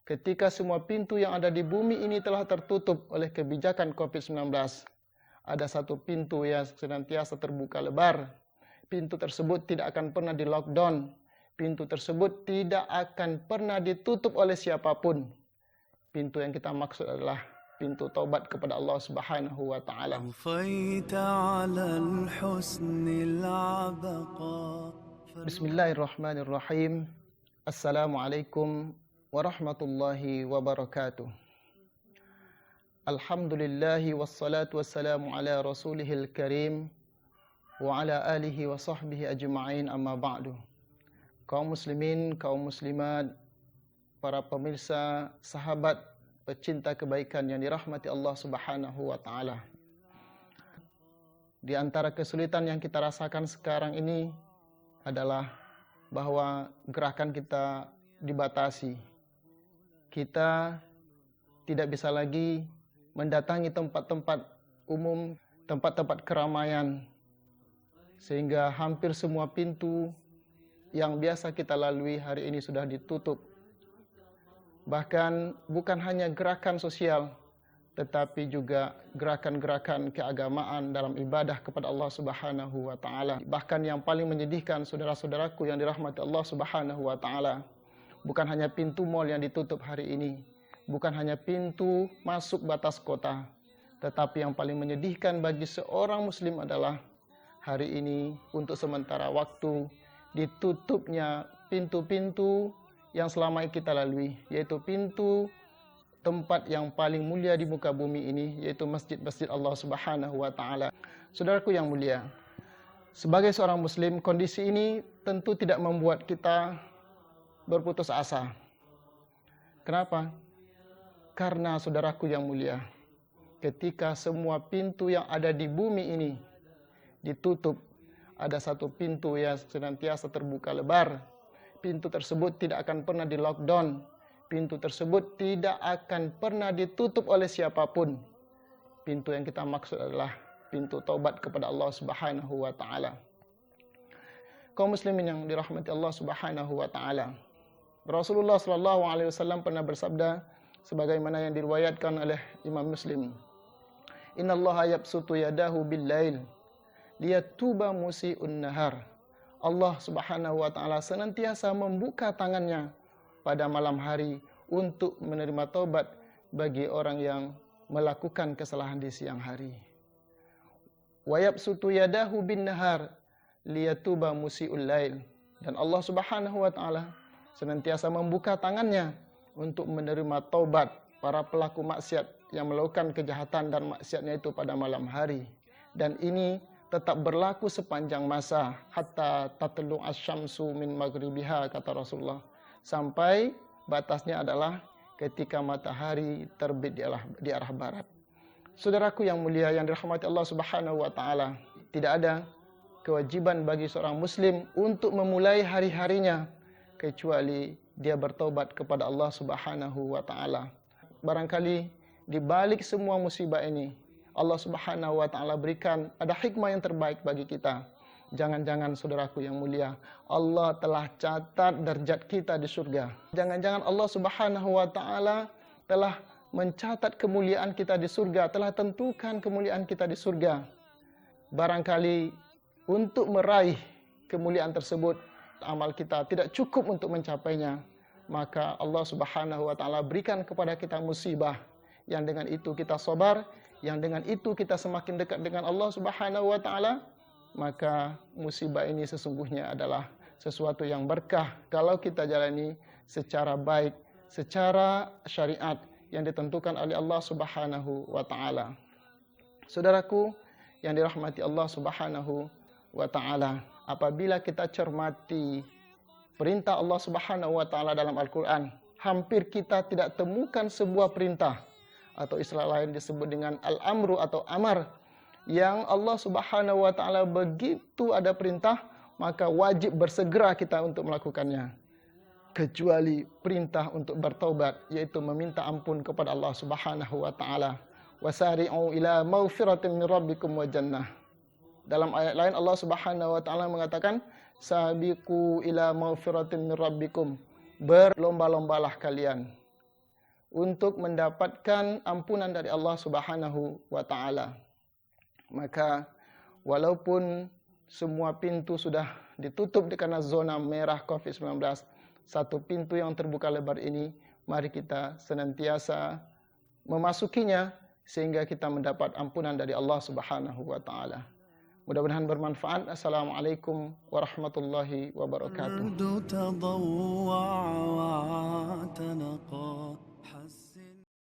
Ketika semua pintu yang ada di bumi ini telah tertutup oleh kebijakan COVID-19, ada satu pintu yang senantiasa terbuka lebar. Pintu tersebut tidak akan pernah di lockdown. Pintu tersebut tidak akan pernah ditutup oleh siapapun. Pintu yang kita maksud adalah pintu taubat kepada Allah Subhanahu wa taala. Bismillahirrahmanirrahim. Assalamualaikum warahmatullahi wabarakatuh. Alhamdulillahi wassalatu wassalamu ala rasulihil karim wa ala alihi wa sahbihi ajma'in, amma ba'du. Kaum muslimin, kaum muslimat, para pemirsa, sahabat, pecinta kebaikan yang dirahmati Allah Subhanahu wa taala. Di antara kesulitan yang kita rasakan sekarang ini adalah bahwa gerakan kita dibatasi. Kita tidak bisa lagi mendatangi tempat-tempat umum, tempat-tempat keramaian, sehingga hampir semua pintu yang biasa kita lalui hari ini sudah ditutup. Bahkan bukan hanya gerakan sosial, tetapi juga gerakan-gerakan keagamaan dalam ibadah kepada Allah Subhanahu wa taala. Bahkan yang paling menyedihkan, saudara-saudaraku yang dirahmati Allah Subhanahu wa taala, bukan hanya pintu mal yang ditutup hari ini, bukan hanya pintu masuk batas kota, tetapi yang paling menyedihkan bagi seorang muslim adalah hari ini untuk sementara waktu ditutupnya pintu-pintu yang selama ini kita lalui, yaitu pintu tempat yang paling mulia di muka bumi ini, yaitu masjid-masjid Allah Subhanahu wa taala. Saudaraku yang mulia, sebagai seorang muslim, kondisi ini tentu tidak membuat kita berputus asa. Kenapa? Karena saudaraku yang mulia, ketika semua pintu yang ada di bumi ini ditutup, ada satu pintu yang senantiasa terbuka lebar. Pintu tersebut tidak akan pernah di lockdown. Pintu tersebut tidak akan pernah ditutup oleh siapapun. Pintu yang kita maksud adalah pintu taubat kepada Allah Subhanahu wa taala. Kaum muslimin yang dirahmati Allah Subhanahu wa taala, Rasulullah sallallahu alaihi wasallam pernah bersabda sebagaimana yang diriwayatkan oleh Imam Muslim, "Innallaha yabsutu yadahu bil-lail liyatuba musii'un nahar." Allah Subhanahu wa taala senantiasa membuka tangannya pada malam hari untuk menerima taubat bagi orang yang melakukan kesalahan di siang hari. Wa yabsutu yadahu bin-nahar liyatuba musii'ul lail. Dan Allah Subhanahu wa taala senantiasa membuka tangannya untuk menerima taubat para pelaku maksiat yang melakukan kejahatan dan maksiatnya itu pada malam hari. Dan ini tetap berlaku sepanjang masa, hatta tatlu asy-syamsu min maghribiha, kata Rasulullah, sampai batasnya adalah ketika matahari terbit di arah barat. Saudaraku yang mulia yang dirahmati Allah Subhanahu wa taala, tidak ada kewajiban bagi seorang muslim untuk memulai hari-harinya kecuali dia bertaubat kepada Allah Subhanahu wa taala. Barangkali di balik semua musibah ini, Allah Subhanahu wa taala berikan ada hikmah yang terbaik bagi kita. Jangan-jangan saudaraku yang mulia, Allah telah catat derajat kita di surga. Jangan-jangan Allah Subhanahu wa taala telah mencatat kemuliaan kita di surga, telah tentukan kemuliaan kita di surga. Barangkali untuk meraih kemuliaan tersebut, amal kita tidak cukup untuk mencapainya, maka Allah Subhanahu wa taala berikan kepada kita musibah, yang dengan itu kita sabar, yang dengan itu kita semakin dekat dengan Allah Subhanahu wa taala. Maka musibah ini sesungguhnya adalah sesuatu yang berkah kalau kita jalani secara baik, secara syariat yang ditentukan oleh Allah Subhanahu wa taala. Saudaraku yang dirahmati Allah Subhanahu wa taala, apabila kita cermati perintah Allah Subhanahu wa taala dalam Al-Qur'an, hampir kita tidak temukan sebuah perintah atau istilah lain disebut dengan al-amru atau amar, yang Allah Subhanahu wa taala begitu ada perintah, maka wajib bersegera kita untuk melakukannya. Kecuali perintah untuk bertaubat, yaitu meminta ampun kepada Allah Subhanahu wa taala. Wasari'u ila maghfiratin min rabbikum wa jannah. Dalam ayat lain Allah Subhanahu wa taala mengatakan, sabiqu ila maghfiratin min rabbikum. Berlomba-lombalah kalian untuk mendapatkan ampunan dari Allah Subhanahu wa taala. Maka walaupun semua pintu sudah ditutup karena zona merah COVID-19, satu pintu yang terbuka lebar ini, mari kita senantiasa memasukinya sehingga kita mendapat ampunan dari Allah Subhanahu wa taala. Mudah-mudahan bermanfaat. Assalamualaikum warahmatullahi wabarakatuh.